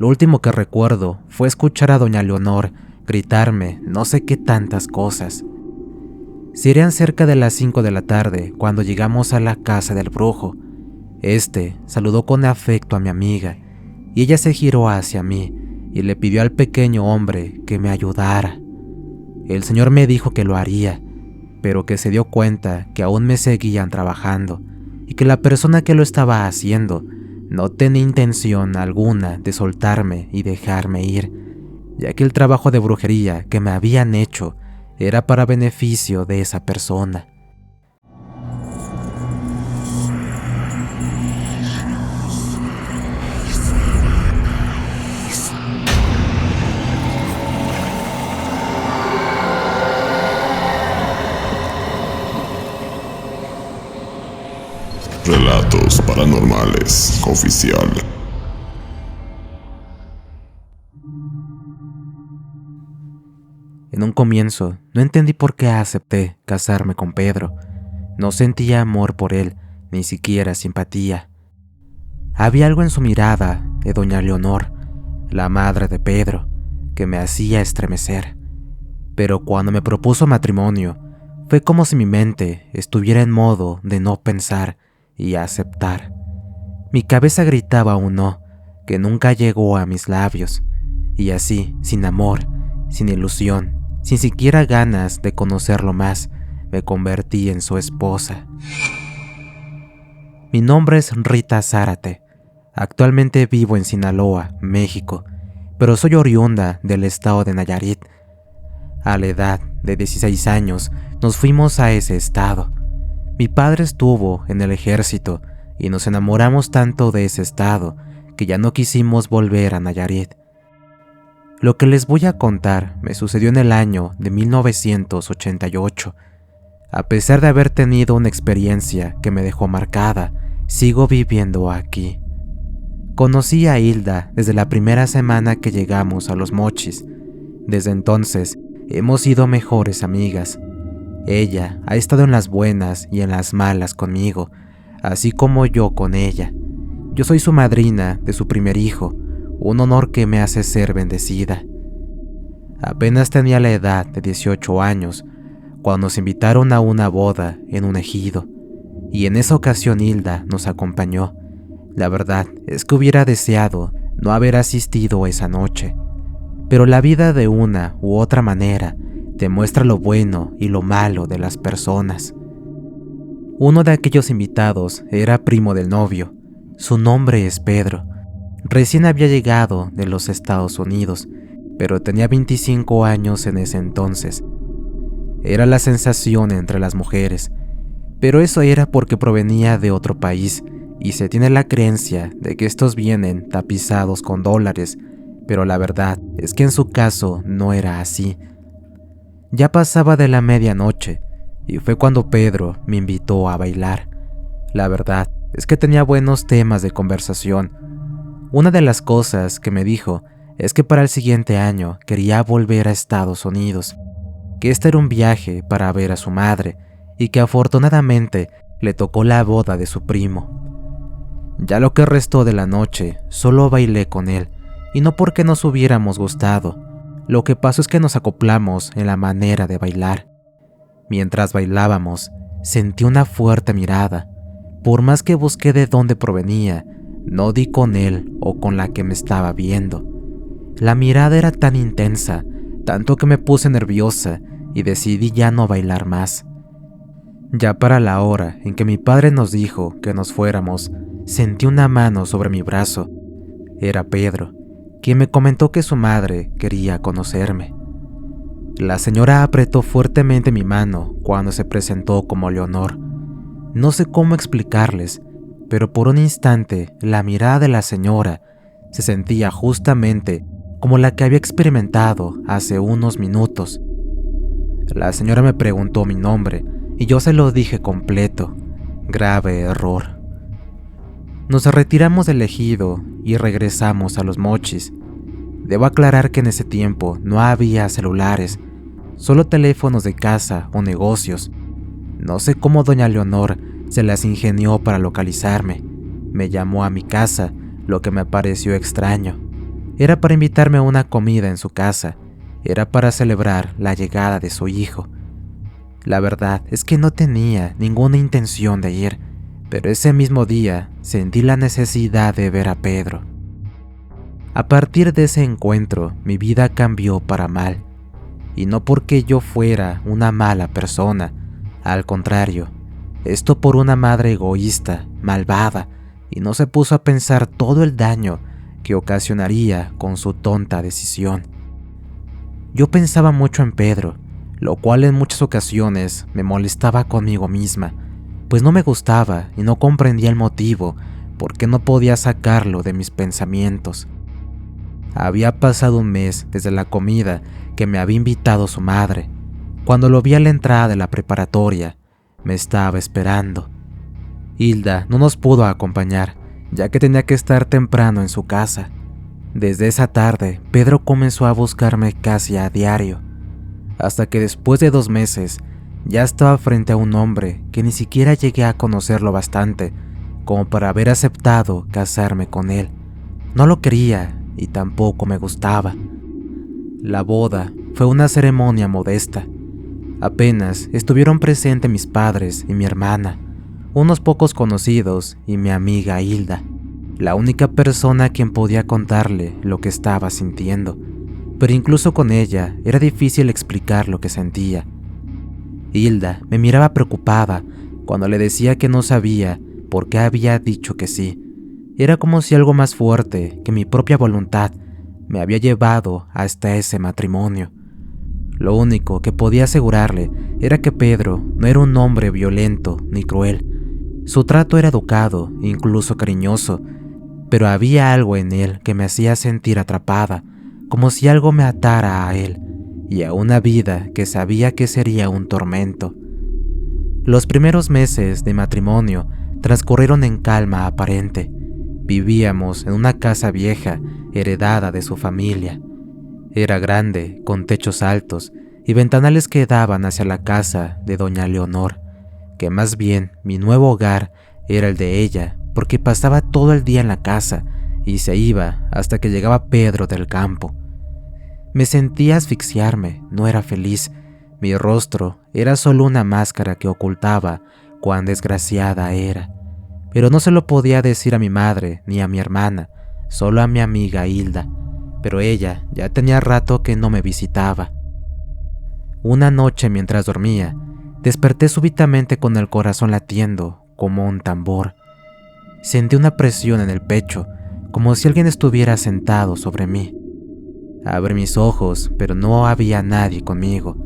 Lo último que recuerdo fue escuchar a doña Leonor gritarme no sé qué tantas cosas. Serían cerca de las 5 de la tarde cuando llegamos a la casa del brujo. Saludó con afecto a mi amiga y ella se giró hacia mí y le pidió al pequeño hombre que me ayudara. El señor me dijo que lo haría, pero que se dio cuenta que aún me seguían trabajando y que la persona que lo estaba haciendo no tenía intención alguna de soltarme y dejarme ir, ya que el trabajo de brujería que me habían hecho era para beneficio de esa persona. Relatos Paranormales Oficial. En un comienzo, no entendí por qué acepté casarme con Pedro. No sentía amor por él, ni siquiera simpatía. Había algo en su mirada de doña Leonor, la madre de Pedro, que me hacía estremecer. Pero cuando me propuso matrimonio, fue como si mi mente estuviera en modo de no pensar y aceptar. Mi cabeza gritaba un no, que nunca llegó a mis labios, y así, sin amor, sin ilusión, sin siquiera ganas de conocerlo más, me convertí en su esposa. Mi nombre es Rita Zárate. Actualmente vivo en Sinaloa, México, pero soy oriunda del estado de Nayarit. A la edad de 16 años nos fuimos a ese estado. Mi padre estuvo en el ejército y nos enamoramos tanto de ese estado que ya no quisimos volver a Nayarit. Lo que les voy a contar me sucedió en el año de 1988. A pesar de haber tenido una experiencia que me dejó marcada, sigo viviendo aquí. Conocí a Hilda desde la primera semana que llegamos a Los Mochis. Desde entonces hemos sido mejores amigas. Ella ha estado en las buenas y en las malas conmigo, así como yo con ella. Yo soy su madrina de su primer hijo, un honor que me hace ser bendecida. Apenas tenía la edad de 18 años cuando nos invitaron a una boda en un ejido, y en esa ocasión Hilda nos acompañó. La verdad es que hubiera deseado no haber asistido esa noche, pero la vida de una u otra manera te muestra lo bueno y lo malo de las personas. Uno de aquellos invitados era primo del novio. Su nombre es Pedro. Recién había llegado de los Estados Unidos, pero tenía 25 años en ese entonces. Era la sensación entre las mujeres, pero eso era porque provenía de otro país y se tiene la creencia de que estos vienen tapizados con dólares, pero la verdad es que en su caso no era así. Ya pasaba de la medianoche y fue cuando Pedro me invitó a bailar. La verdad es que tenía buenos temas de conversación. Una de las cosas que me dijo es que para el siguiente año quería volver a Estados Unidos, que este era un viaje para ver a su madre y que afortunadamente le tocó la boda de su primo. Ya lo que restó de la noche solo bailé con él, y no porque nos hubiéramos gustado. Lo que pasó es que nos acoplamos en la manera de bailar. Mientras bailábamos, sentí una fuerte mirada. Por más que busqué de dónde provenía, no di con él o con la que me estaba viendo. La mirada era tan intensa, tanto que me puse nerviosa y decidí ya no bailar más. Ya para la hora en que mi padre nos dijo que nos fuéramos, sentí una mano sobre mi brazo. Era Pedro, quien me comentó que su madre quería conocerme. La señora apretó fuertemente mi mano cuando se presentó como Leonor. No sé cómo explicarles, pero por un instante la mirada de la señora se sentía justamente como la que había experimentado hace unos minutos. La señora me preguntó mi nombre y yo se lo dije completo. Grave error. Nos retiramos del ejido y regresamos a Los Mochis. Debo aclarar que en ese tiempo no había celulares, solo teléfonos de casa o negocios. No sé cómo doña Leonor se las ingenió para localizarme. Me llamó a mi casa, lo que me pareció extraño. Era para invitarme a una comida en su casa. Era para celebrar la llegada de su hijo. La verdad es que no tenía ninguna intención de ir, pero ese mismo día sentí la necesidad de ver a Pedro. A partir de ese encuentro, mi vida cambió para mal. Y no porque yo fuera una mala persona, al contrario, esto por una madre egoísta, malvada, y no se puso a pensar todo el daño que ocasionaría con su tonta decisión. Yo pensaba mucho en Pedro, lo cual en muchas ocasiones me molestaba conmigo misma, pues no me gustaba y no comprendía el motivo por qué no podía sacarlo de mis pensamientos. Había pasado un mes desde la comida que me había invitado su madre. Cuando lo vi a la entrada de la preparatoria, me estaba esperando. Hilda no nos pudo acompañar, ya que tenía que estar temprano en su casa. Desde esa tarde, Pedro comenzó a buscarme casi a diario, hasta que después de 2 meses, ya estaba frente a un hombre que ni siquiera llegué a conocerlo bastante como para haber aceptado casarme con él. No lo quería y tampoco me gustaba. La boda fue una ceremonia modesta. Apenas estuvieron presentes mis padres y mi hermana, unos pocos conocidos y mi amiga Hilda, la única persona a quien podía contarle lo que estaba sintiendo, pero incluso con ella era difícil explicar lo que sentía. Hilda me miraba preocupada cuando le decía que no sabía por qué había dicho que sí. Era como si algo más fuerte que mi propia voluntad me había llevado hasta ese matrimonio. Lo único que podía asegurarle era que Pedro no era un hombre violento ni cruel. Su trato era educado, incluso cariñoso, pero había algo en él que me hacía sentir atrapada, como si algo me atara a él y a una vida que sabía que sería un tormento. Los primeros meses de matrimonio transcurrieron en calma aparente. Vivíamos en una casa vieja, heredada de su familia. Era grande, con techos altos y ventanales que daban hacia la casa de doña Leonor, que más bien mi nuevo hogar era el de ella, porque pasaba todo el día en la casa y se iba hasta que llegaba Pedro del campo. Me sentía asfixiarme, no era feliz. Mi rostro era solo una máscara que ocultaba cuán desgraciada era. Pero no se lo podía decir a mi madre ni a mi hermana, solo a mi amiga Hilda, pero ella ya tenía rato que no me visitaba. Una noche mientras dormía, desperté súbitamente con el corazón latiendo como un tambor. Sentí una presión en el pecho, como si alguien estuviera sentado sobre mí. Abrí mis ojos, pero no había nadie conmigo.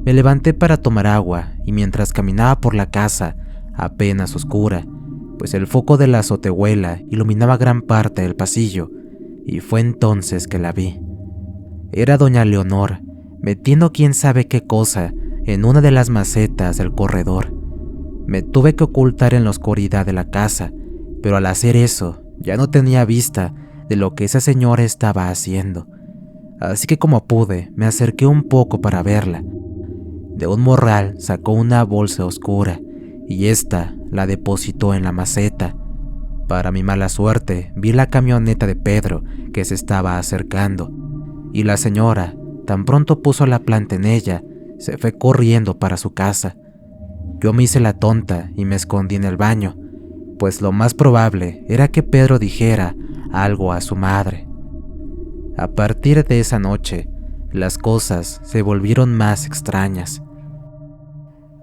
Me levanté para tomar agua y mientras caminaba por la casa, apenas oscura, pues el foco de la azotehuela iluminaba gran parte del pasillo, y fue entonces que la vi. Era doña Leonor, metiendo quién sabe qué cosa en una de las macetas del corredor. Me tuve que ocultar en la oscuridad de la casa, pero al hacer eso ya no tenía vista de lo que esa señora estaba haciendo. Así que como pude, me acerqué un poco para verla. De un morral sacó una bolsa oscura y esta la depositó en la maceta. Para mi mala suerte, vi la camioneta de Pedro que se estaba acercando, y la señora, tan pronto puso la planta en ella, se fue corriendo para su casa. Yo me hice la tonta y me escondí en el baño, pues lo más probable era que Pedro dijera algo a su madre. A partir de esa noche, las cosas se volvieron más extrañas.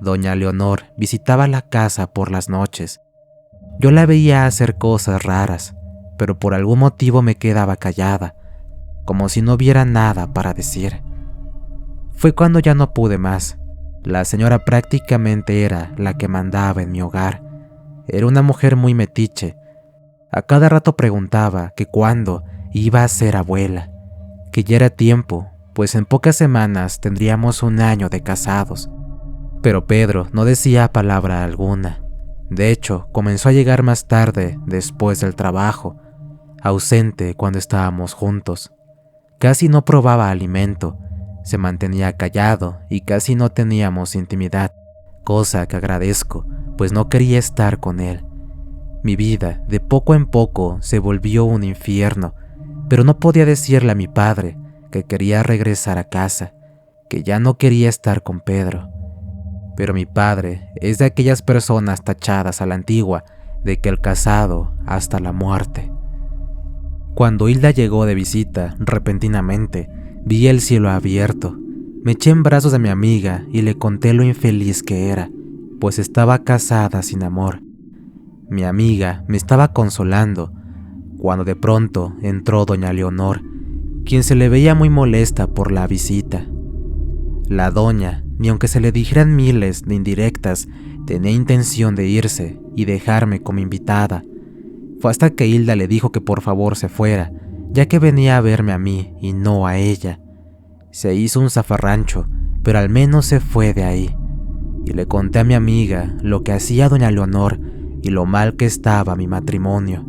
Doña Leonor visitaba la casa por las noches. Yo la veía hacer cosas raras, pero por algún motivo me quedaba callada, como si no hubiera nada para decir. Fue cuando ya no pude más. La señora prácticamente era la que mandaba en mi hogar. Era una mujer muy metiche. A cada rato preguntaba que cuándo iba a ser abuela, que ya era tiempo, pues en pocas semanas tendríamos 1 año de casados. Pero Pedro no decía palabra alguna. De hecho, comenzó a llegar más tarde, después del trabajo, ausente cuando estábamos juntos. Casi no probaba alimento, se mantenía callado y casi no teníamos intimidad, cosa que agradezco, pues no quería estar con él. Mi vida, de poco en poco, se volvió un infierno. pero no podía decirle a mi padre que quería regresar a casa, que ya no quería estar con Pedro. Pero mi padre es de aquellas personas tachadas a la antigua de que el casado hasta la muerte. Cuando Hilda llegó de visita, repentinamente, vi el cielo abierto. Me eché en brazos de mi amiga y le conté lo infeliz que era, pues estaba casada sin amor. Mi amiga me estaba consolando, cuando de pronto entró doña Leonor, quien se le veía muy molesta por la visita. La doña, ni aunque se le dijeran miles de indirectas, tenía intención de irse y dejarme como invitada. Fue hasta que Hilda le dijo que por favor se fuera, ya que venía a verme a mí y no a ella. Se hizo un zafarrancho, pero al menos se fue de ahí. Y le conté a mi amiga lo que hacía doña Leonor y lo mal que estaba mi matrimonio.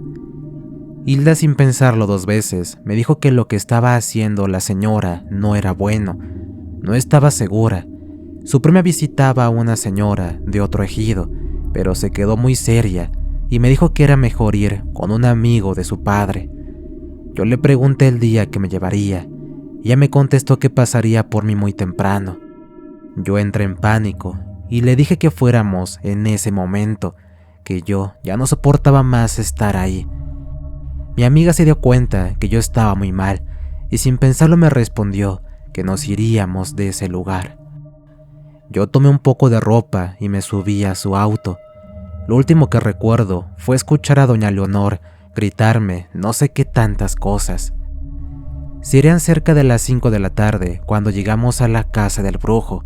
Hilda, sin pensarlo 2 veces, me dijo que lo que estaba haciendo la señora no era bueno. No estaba segura. Su prima visitaba a una señora de otro ejido, pero se quedó muy seria y me dijo que era mejor ir con un amigo de su padre. Yo le pregunté el día que me llevaría y ella me contestó que pasaría por mí muy temprano. Yo entré en pánico y le dije que fuéramos en ese momento, que yo ya no soportaba más estar ahí. Mi amiga se dio cuenta que yo estaba muy mal y sin pensarlo me respondió que nos iríamos de ese lugar. Yo tomé un poco de ropa y me subí a su auto. Lo último que recuerdo fue escuchar a doña Leonor gritarme no sé qué tantas cosas. Serían cerca de las 5 de la tarde cuando llegamos a la casa del brujo.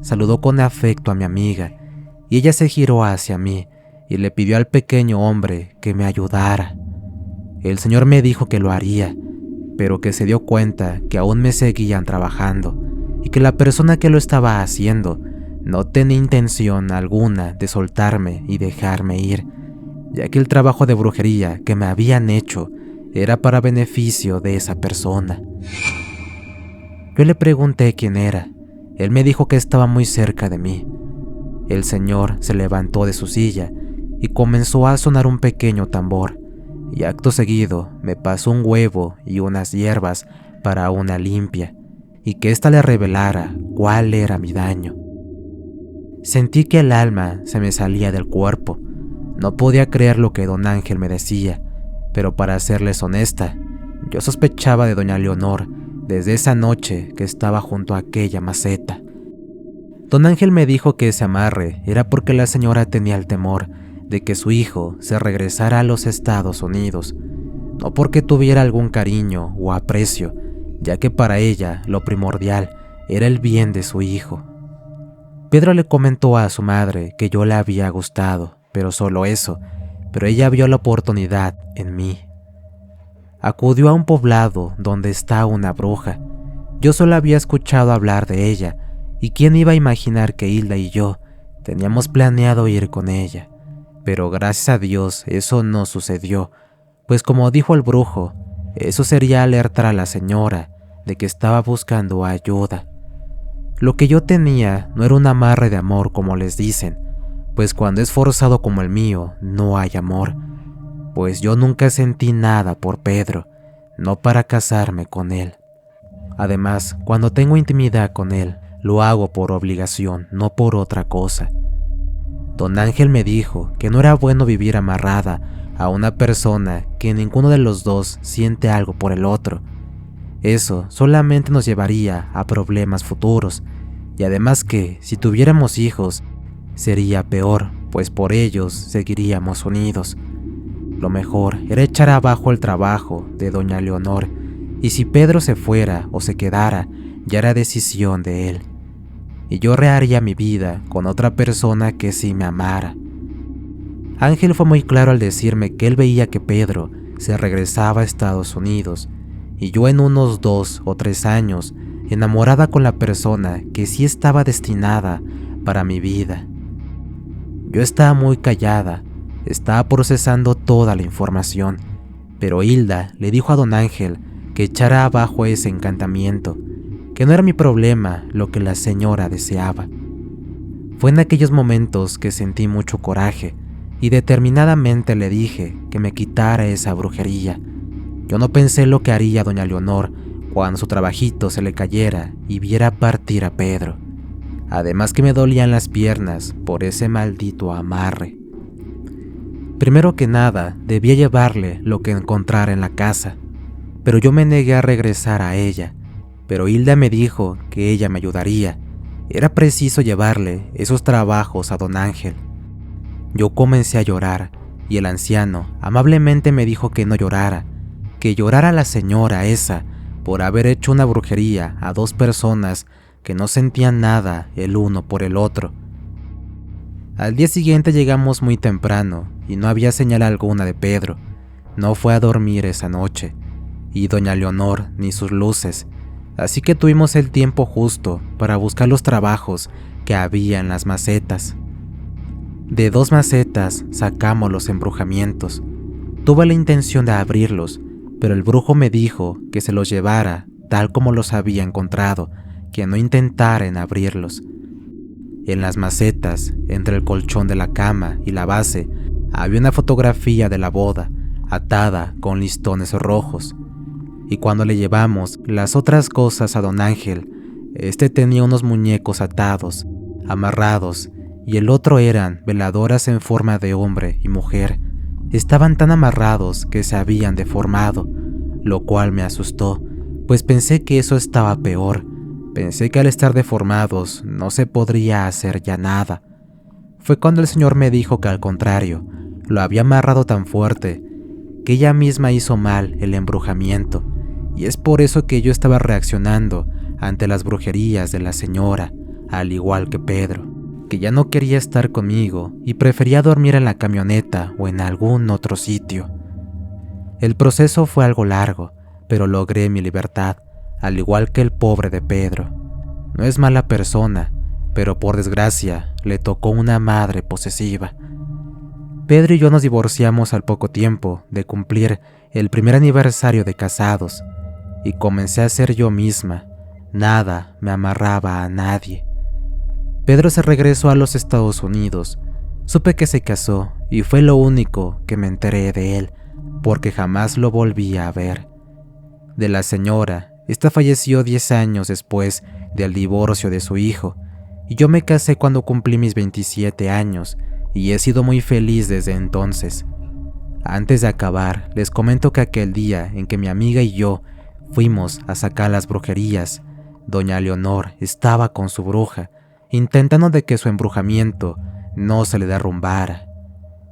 Saludó con afecto a mi amiga y ella se giró hacia mí y le pidió al pequeño hombre que me ayudara. El señor me dijo que lo haría, pero que se dio cuenta que aún me seguían trabajando y que la persona que lo estaba haciendo no tenía intención alguna de soltarme y dejarme ir, ya que el trabajo de brujería que me habían hecho era para beneficio de esa persona. Yo le pregunté quién era. Él me dijo que estaba muy cerca de mí. El señor se levantó de su silla y comenzó a sonar un pequeño tambor, y acto seguido me pasó un huevo y unas hierbas para una limpia, y que ésta le revelara cuál era mi daño. Sentí que el alma se me salía del cuerpo. No podía creer lo que don Ángel me decía, pero para serles honesta, yo sospechaba de doña Leonor desde esa noche que estaba junto a aquella maceta. Don Ángel me dijo que ese amarre era porque la señora tenía el temor de que su hijo se regresara a los Estados Unidos, no porque tuviera algún cariño o aprecio, ya que para ella lo primordial era el bien de su hijo. Pedro le comentó a su madre que yo le había gustado, pero solo eso, pero ella vio la oportunidad en mí. Acudió a un poblado donde está una bruja. Yo solo había escuchado hablar de ella, y quién iba a imaginar que Hilda y yo teníamos planeado ir con ella. Pero gracias a Dios eso no sucedió, pues como dijo el brujo, eso sería alertar a la señora de que estaba buscando ayuda. Lo que yo tenía no era un amarre de amor como les dicen, pues cuando es forzado como el mío no hay amor, pues yo nunca sentí nada por Pedro, no para casarme con él. Además, cuando tengo intimidad con él, lo hago por obligación, no por otra cosa. Don Ángel me dijo que no era bueno vivir amarrada a una persona que ninguno de los dos siente algo por el otro. Eso solamente nos llevaría a problemas futuros, y además que, si tuviéramos hijos, sería peor, pues por ellos seguiríamos unidos. Lo mejor era echar abajo el trabajo de doña Leonor, y si Pedro se fuera o se quedara, ya era decisión de él. Y yo reharía mi vida con otra persona que sí me amara. Ángel fue muy claro al decirme que él veía que Pedro se regresaba a Estados Unidos, y yo en unos 2 o 3 años, enamorada con la persona que sí estaba destinada para mi vida. Yo estaba muy callada, estaba procesando toda la información, pero Hilda le dijo a don Ángel que echara abajo ese encantamiento, que no era mi problema lo que la señora deseaba. Fue en aquellos momentos que sentí mucho coraje y determinadamente le dije que me quitara esa brujería. Yo no pensé lo que haría doña Leonor cuando su trabajito se le cayera y viera partir a Pedro. Además que me dolían las piernas por ese maldito amarre. Primero que nada, debía llevarle lo que encontrara en la casa, pero yo me negué a regresar a ella. Pero Hilda me dijo que ella me ayudaría. Era preciso llevarle esos trabajos a don Ángel. Yo comencé a llorar y el anciano amablemente me dijo que no llorara, que llorara la señora esa por haber hecho una brujería a dos personas que no sentían nada el uno por el otro. Al día siguiente llegamos muy temprano y no había señal alguna de Pedro. No fue a dormir esa noche, y doña Leonor ni sus luces, así que tuvimos el tiempo justo para buscar los trabajos que había en las macetas. De 2 macetas sacamos los embrujamientos. Tuve la intención de abrirlos, pero el brujo me dijo que se los llevara tal como los había encontrado, que no intentara en abrirlos. En las macetas, entre el colchón de la cama y la base, había una fotografía de la boda, atada con listones rojos. Y cuando le llevamos las otras cosas a don Ángel, este tenía unos muñecos atados, amarrados, y el otro eran veladoras en forma de hombre y mujer. Estaban tan amarrados que se habían deformado, lo cual me asustó, pues pensé que eso estaba peor. Pensé que al estar deformados no se podría hacer ya nada. Fue cuando el señor me dijo que al contrario, lo había amarrado tan fuerte que ella misma hizo mal el embrujamiento, y es por eso que yo estaba reaccionando ante las brujerías de la señora, al igual que Pedro, que ya no quería estar conmigo y prefería dormir en la camioneta o en algún otro sitio. El proceso fue algo largo, pero logré mi libertad, al igual que el pobre de Pedro. No es mala persona, pero por desgracia le tocó una madre posesiva. Pedro y yo nos divorciamos al poco tiempo de cumplir el primer aniversario de casados, y comencé a ser yo misma. Nada me amarraba a nadie. Pedro se regresó a los Estados Unidos. Supe que se casó y fue lo único que me enteré de él, porque jamás lo volví a ver. De la señora, esta falleció 10 años después del divorcio de su hijo, y yo me casé cuando cumplí mis 27 años, y he sido muy feliz desde entonces. Antes de acabar, les comento que aquel día en que mi amiga y yo fuimos a sacar las brujerías, doña Leonor estaba con su bruja, intentando de que su embrujamiento no se le derrumbara.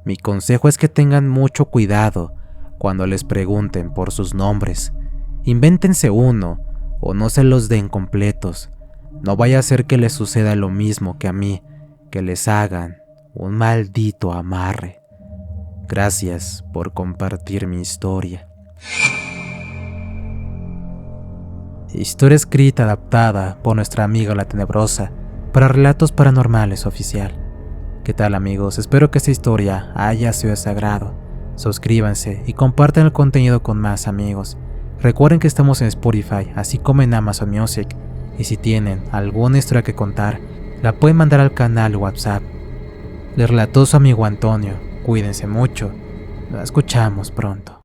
Mi consejo es que tengan mucho cuidado cuando les pregunten por sus nombres. Invéntense uno o no se los den completos. No vaya a ser que les suceda lo mismo que a mí, que les hagan un maldito amarre. Gracias por compartir mi historia. Historia escrita adaptada por nuestra amiga La Tenebrosa para Relatos Paranormales Oficial. ¿Qué tal, amigos? Espero que esta historia haya sido de su agrado. Suscríbanse y compartan el contenido con más amigos. Recuerden que estamos en Spotify, así como en Amazon Music, y si tienen alguna historia que contar, la pueden mandar al canal WhatsApp. Les relató su amigo Antonio. Cuídense mucho. Nos escuchamos pronto.